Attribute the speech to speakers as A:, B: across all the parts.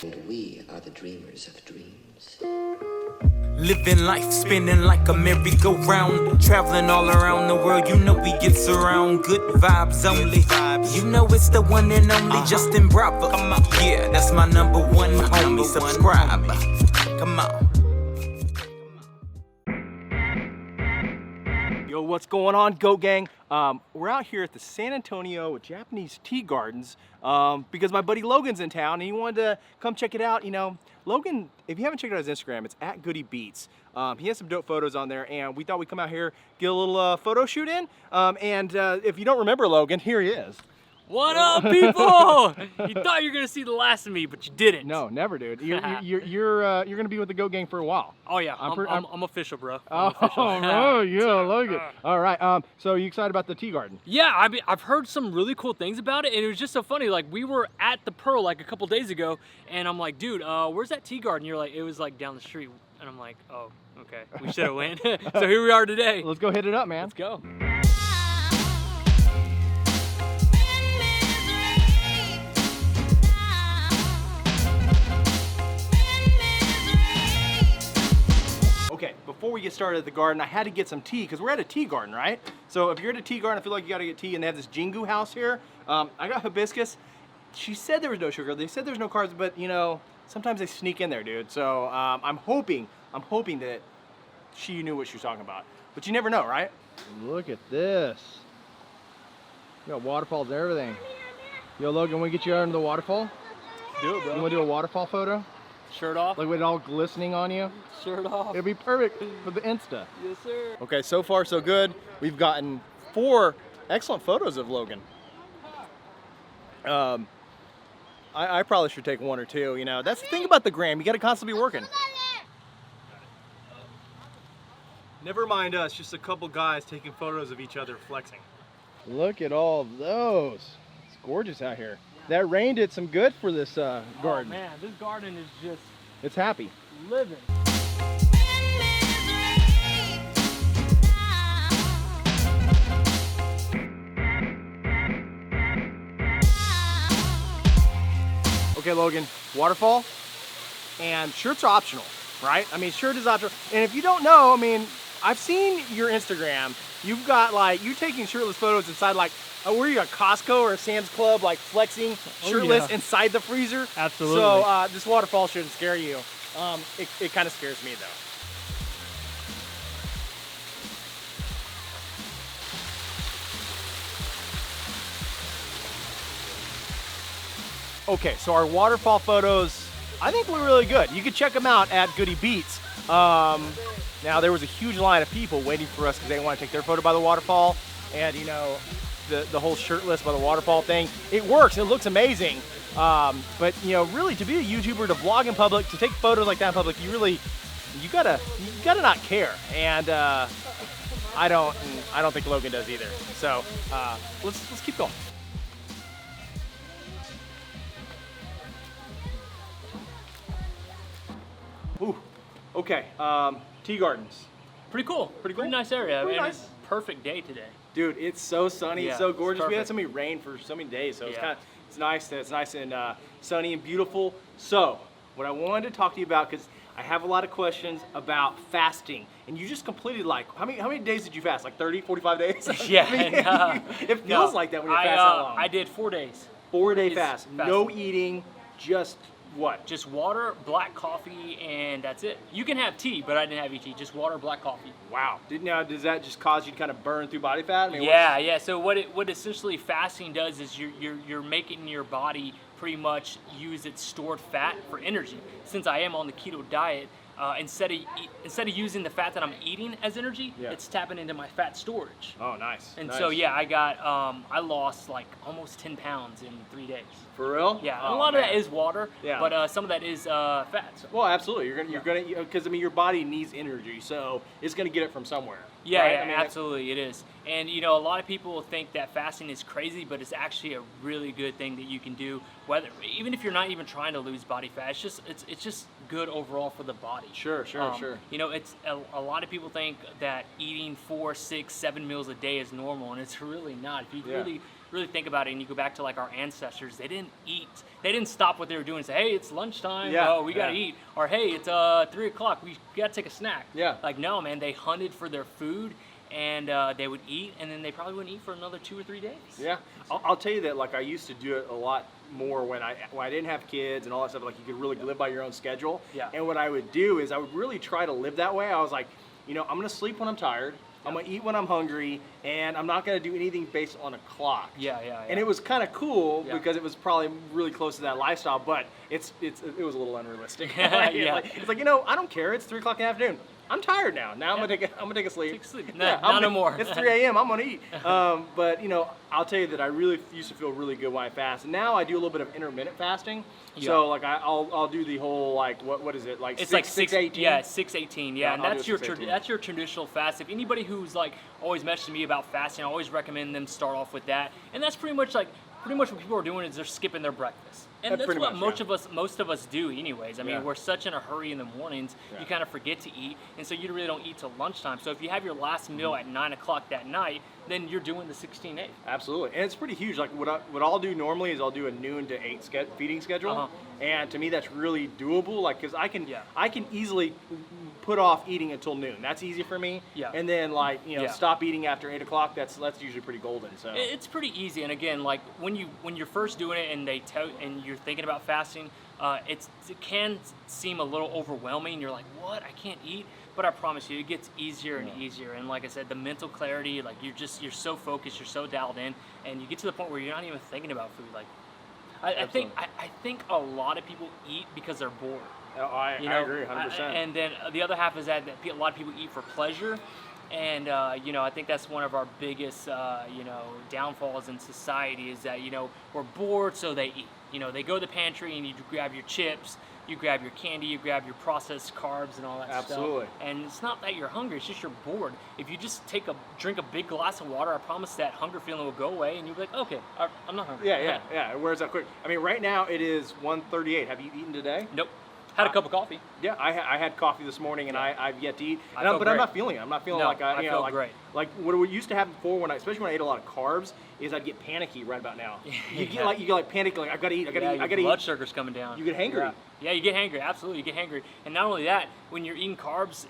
A: And we are the dreamers of dreams.
B: Living life, spinning like a merry-go-round. Traveling all around the world, you know we get surround. Good vibes only. You know it's the one and only Justin Bravo. Yeah, that's my number one homie. Subscribe. Come on.
C: Yo, what's going on, Goat Gang? We're out here at the San Antonio Japanese Tea Gardens because my buddy Logan's in town and he wanted to come check it out. You know, Logan, if you haven't checked out his Instagram, it's at Goody Beats. He has some dope photos on there, and we thought we'd come out here, get a little photo shoot in. If you don't remember Logan, here he is.
D: What up, people? You thought you were gonna see the last of me, but you didn't.
C: No, never, dude. You're gonna be with the Goat Gang for a while.
D: Oh yeah, I'm official, bro.
C: Oh, bro, yeah, I like it. All right. So you excited about the tea garden?
D: Yeah, I've heard some really cool things about it, and it was just so funny. Like we were at the Pearl like a couple days ago, and I'm like, dude, where's that tea garden? You're like, it was like down the street, and I'm like, oh, okay, we should have went. So here we are today.
C: Let's go hit it up, man.
D: Let's go.
C: Okay, before we get started at the garden, I had to get some tea because we're at a tea garden, right? So if you're at a tea garden, I feel like you got to get tea, and they have this Jingu house here. I got hibiscus. She said there was no sugar. They said there's no carbs, but you know, sometimes they sneak in there, dude. So I'm hoping that she knew what she was talking about. But you never know, right? Look at this. You got waterfalls and everything. Yo, Logan, want to get you out into the waterfall?
D: Do it, bro.
C: You want to do a waterfall photo?
D: Shirt off.
C: Like with it all glistening on you?
D: Shirt off.
C: It'd be perfect for the Insta.
D: Yes, sir.
C: Okay, so far so good. We've gotten 4 excellent photos of Logan. I probably should take 1 or 2, you know. That's the thing about the gram, you gotta constantly be working. Never mind us, just a couple guys taking photos of each other flexing. Look at all those. It's gorgeous out here. That rain did some good for this garden.
D: Oh man, this garden is just
C: It's happy.
D: living.
C: Okay, Logan, waterfall, and shirts are optional, right? I mean, shirt is optional. And if you don't know, I mean, I've seen your Instagram. You've got like, you taking shirtless photos inside like, were you at Costco or a Sam's Club, like flexing shirtless inside the freezer?
D: Absolutely.
C: So this waterfall shouldn't scare you. It kind of scares me though. Okay, so our waterfall photos, I think were really good. You can check them out at Goody Beats. Now there was a huge line of people waiting for us because they want to take their photo by the waterfall, and you know, the whole shirtless by the waterfall thing. It works. It looks amazing. But you know, really, to be a YouTuber, to vlog in public, to take photos like that in public, you gotta not care. And I don't think Logan does either. So let's keep going. Ooh, okay, tea gardens.
D: Pretty cool. Pretty nice area.
C: Pretty
D: I mean,
C: nice.
D: It's a perfect day today.
C: Dude, it's so sunny,
D: Yeah,
C: it's so
D: it's
C: gorgeous. We had
D: perfect.
C: so many rain for so many days, so
D: Yeah.
C: it's nice and sunny and beautiful. So, what I wanted to talk to you about, because I have a lot of questions about fasting, and you just completed like, how many days did you fast? Like 30, 45 days?
D: Yeah.
C: I mean, it feels like that when you're fasting that long.
D: I did 4 days.
C: 4-day
D: It's
C: fast,
D: fasting.
C: no eating, just what?
D: Just water, black coffee, and that's it. You can have tea, but I didn't have any tea. Just water, black coffee.
C: Wow. Does that just cause you to kind of burn through body fat? I mean,
D: Yeah. So what essentially fasting does is you're making your body pretty much use its stored fat for energy. Since I am on the keto diet, instead of using the fat that I'm eating as energy,
C: Yeah.
D: it's tapping into my fat storage.
C: Oh, nice.
D: And
C: nice.
D: so yeah, I lost like almost 10 pounds in 3 days.
C: For real?
D: Yeah,
C: Oh,
D: a lot of
C: man.
D: that is water,
C: Yeah.
D: but some of that is fat. So.
C: Well, absolutely. You're gonna because I mean your body needs energy, so it's gonna get it from somewhere.
D: Yeah,
C: right?
D: yeah,
C: I mean,
D: absolutely, it is. And you know, a lot of people think that fasting is crazy, but it's actually a really good thing that you can do. Even if you're not even trying to lose body fat, it's just good overall for the body.
C: Sure.
D: You know, it's a lot of people think that eating 4, 6, 7 meals a day is normal, and it's really not. If you
C: Yeah.
D: really really think about it and you go back to like our ancestors, they didn't eat. They didn't stop what they were doing and say, hey, it's lunchtime, we gotta eat. Or hey, it's 3 o'clock, we gotta take a snack.
C: Yeah.
D: Like no, man, they hunted for their food and they would eat, and then they probably wouldn't eat for another 2 or 3 days.
C: Yeah, I'll tell you that. Like I used to do it a lot more when I didn't have kids and all that stuff. Like you could really live by your own schedule.
D: Yeah.
C: And what I would do is I would really try to live that way. I was like, you know, I'm gonna sleep when I'm tired. I'm gonna eat when I'm hungry, and I'm not gonna do anything based on a clock.
D: Yeah.
C: And it was kind of cool
D: Yeah.
C: because it was probably really close to that lifestyle, but it was a little unrealistic.
D: Yeah.
C: It's like, you know, I don't care. It's 3 o'clock in the afternoon. I'm tired now. Now I'm gonna take a sleep.
D: Take a sleep.
C: Yeah,
D: No more.
C: It's 3 a.m. I'm gonna eat. But you know, I'll tell you that I really used to feel really good when I fast. And now I do a little bit of intermittent fasting.
D: Yeah.
C: So like I'll do the whole like what is it like?
D: It's
C: 6-18?
D: Yeah, 6-18. Yeah, and
C: I'll do
D: that's
C: a
D: your
C: 6-18.
D: that's your traditional fast. If anybody who's like always messaging me about fasting, I always recommend them start off with that. And that's pretty much what people are doing is they're skipping their breakfast. And that's what most of us do anyways. I mean, we're such in a hurry in the mornings, you kind of forget to eat, and so you really don't eat till lunchtime. So if you have your last meal at 9 o'clock that night, then you're doing the 16-8.
C: Absolutely, and it's pretty huge. Like what I'll do normally is I'll do a noon to 8 feeding schedule, and to me that's really doable. Like because I can easily put off eating until noon. That's easy for me.
D: Yeah.
C: And then like stop eating after 8 o'clock. That's usually pretty golden. So
D: it's pretty easy. And again, like when you're first doing it and and you're thinking about fasting, it can seem a little overwhelming. You're like, what? I can't eat. But I promise you, it gets easier and easier. And like I said, the mental clarity, like you're so focused, you're so dialed in, and you get to the point where you're not even thinking about food. Like I think a lot of people eat because they're bored.
C: I agree 100%.
D: And then the other half is that a lot of people eat for pleasure. And, I think that's one of our biggest, downfalls in society is that, we're bored, so they eat. They go to the pantry and you grab your chips, you grab your candy, you grab your processed carbs and all that stuff.
C: Absolutely.
D: And it's not that you're hungry, it's just you're bored. If you just drink a big glass of water, I promise that hunger feeling will go away and you'll be like, okay, I'm not hungry.
C: Yeah. It wears out quick. I mean, right now it is 1:38. Have you eaten today?
D: Nope. Had a cup of coffee.
C: Yeah, I had coffee this morning, and I've yet to eat. But
D: great.
C: I'm not feeling it. I'm not feeling like
D: I feel great.
C: Like what used to happen before, especially when I ate a lot of carbs, is I'd get panicky right about now. You get panic, like I gotta eat, I gotta eat.
D: Blood sugar's coming down.
C: You get hangry.
D: Yeah, you get hangry. Absolutely, you get hangry. And not only that, when you're eating carbs,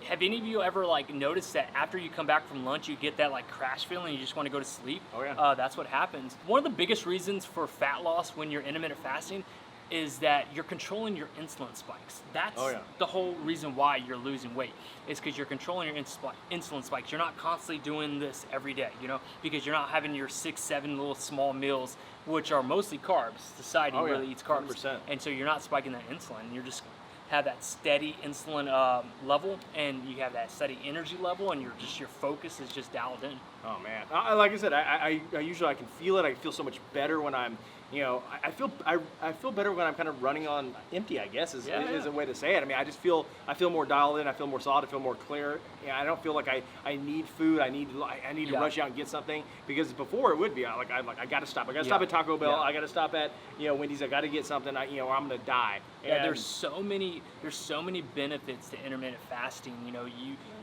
D: have any of you ever like noticed that after you come back from lunch, you get that like crash feeling, you just want to go to sleep?
C: Oh yeah.
D: That's what happens. One of the biggest reasons for fat loss when you're intermittent fasting is that you're controlling your insulin spikes. That's the whole reason why you're losing weight, is because you're controlling your insulin spikes. You're not constantly doing this every day, because you're not having your 6-7 little small meals, which are mostly carbs. Society really eats carbs.
C: 100%.
D: And so you're not spiking that insulin. You're just have that steady insulin level, and you have that steady energy level, and your focus is just dialed in.
C: Oh man, like I said, I usually I can feel it. I feel so much better when I'm, I feel better when I'm kind of running on empty, I guess is a way to say it. I mean, I feel more dialed in. I feel more solid. I feel more clear. I don't feel like I need food. I need to rush out and get something, because before it would be I got to stop. I got to stop at Taco Bell. I got to stop at Wendy's. I got to get something. Or I'm gonna die.
D: Yeah, there's so many benefits to intermittent fasting.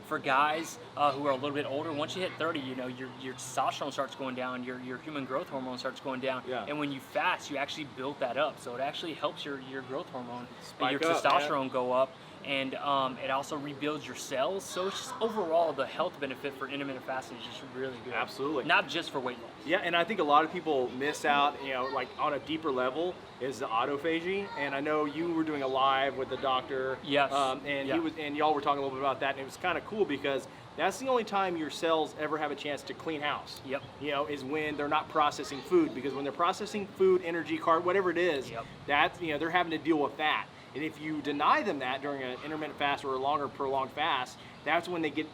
D: For guys who are a little bit older, once you hit 30, your testosterone starts going down, your human growth hormone starts going down, and when you fast, you actually build that up. So it actually helps your growth hormone and your testosterone go up, and it also rebuilds your cells. So it's just overall the health benefit for intermittent fasting is just really good.
C: Absolutely.
D: Not just for weight loss.
C: Yeah, and I think a lot of people miss out, like on a deeper level is the autophagy. And I know you were doing a live with the doctor.
D: Yes.
C: And y'all were talking a little bit about that, and it was kind of cool because that's the only time your cells ever have a chance to clean house.
D: Yep.
C: Is when they're not processing food, because when they're processing food, energy, carb, whatever it is, that's they're having to deal with that. And if you deny them that during an intermittent fast or a longer prolonged fast, that's when they can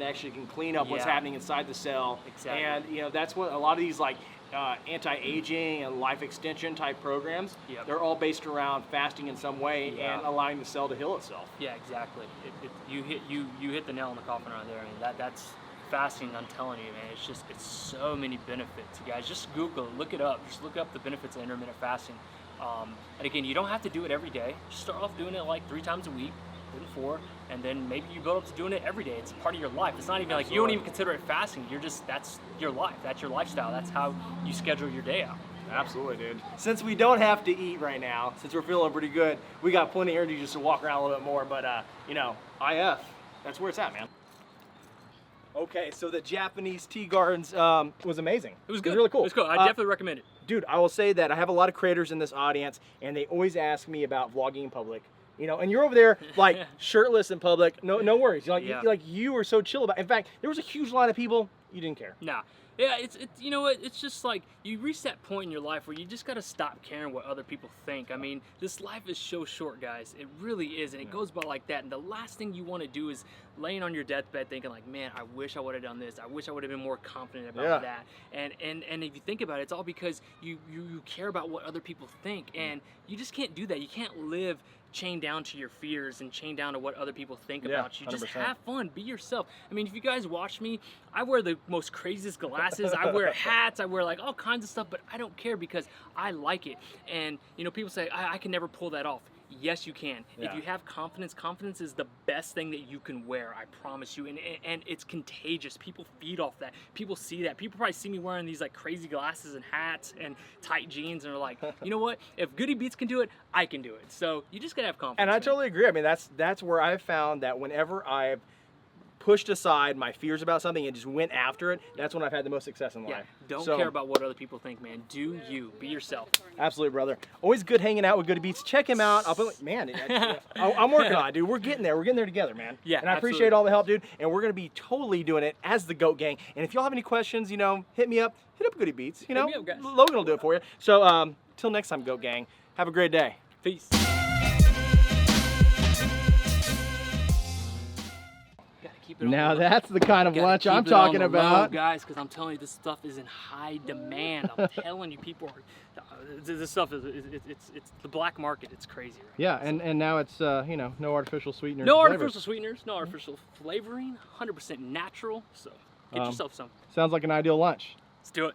C: actually can clean up what's happening inside the cell.
D: Exactly.
C: And that's what a lot of these like anti-aging and life extension type programs, they're all based around fasting in some way and allowing the cell to heal itself.
D: Yeah, exactly. You hit the nail on the coffin right there. I mean, that's fasting. I'm telling you, man. It's so many benefits. You guys, just Google it, look it up. Just look up the benefits of intermittent fasting. And again, you don't have to do it every day. Just start off doing it like 3 times a week. for, and then maybe you build up to doing it every day. It's part of your life. It's not even like you don't even consider it fasting. That's your life. That's your lifestyle. That's how you schedule your day out.
C: Absolutely, dude. Since we don't have to eat right now, since we're feeling pretty good, we got plenty of energy just to walk around a little bit more. But you know, IF, that's where it's at, man. Okay, so the Japanese tea gardens was amazing.
D: It was good.
C: It was really cool.
D: It was cool. I definitely recommend it.
C: Dude, I will say that I have a lot of creators in this audience, and they always ask me about vlogging in public. You know, and you're over there like shirtless in public. No worries. You were so chill about it. In fact, there was a huge line of people. You didn't care.
D: Nah. Yeah, it's you know what, it's just like you reach that point in your life where you just got to stop caring what other people think. I mean, this life is so short, guys. It really is, and it goes by like that. And the last thing you want to do is laying on your deathbed thinking like, man, I wish I would have done this. I wish I would have been more confident about that. And if you think about it, it's all because you care about what other people think, and you just can't do that. You can't live chained down to your fears and chained down to what other people think about you. 100%. Just have fun, be yourself. I mean, if you guys watch me, I wear the most craziest glasses, I wear hats, I wear like all kinds of stuff, but I don't care because I like it. And you know, people say I can never pull that off. Yes, you can. If you have confidence, confidence is the best thing that you can wear, I promise you. And it's contagious. People feed off that. People see that. People probably see me wearing these like crazy glasses and hats and tight jeans, and are like, you know what? If Goody Beats can do it, I can do it. So you just gotta have confidence.
C: And I totally agree. I mean, that's where I've found that whenever I've pushed aside my fears about something and just went after it, that's when I've had the most success in life.
D: Don't care about what other people think, man. Do you. Be yourself.
C: Absolutely, brother. Always good hanging out with Goody Beats. Check him out. Man, I'm working on it, dude. We're getting there. We're getting there together, man.
D: Yeah,
C: and I appreciate all the help, dude. And we're going to be totally doing it as the GOAT Gang. And if y'all have any questions, you know, hit me up. Hit up Goody Beats. You know,
D: Hit me up, guys.
C: Logan will do it for you. So, till next time, GOAT Gang. Have a great day.
D: Peace.
C: Now that's the kind of lunch I'm talking about,
D: guys. Because I'm telling you, this stuff is in high demand. I'm telling you, people are. This stuff is it's the black market. It's crazy. Right?
C: Yeah, and now it's you know, no artificial sweeteners.
D: No artificial sweeteners. No artificial flavoring. 100% natural. So get yourself some.
C: Sounds like an ideal lunch.
D: Let's do it.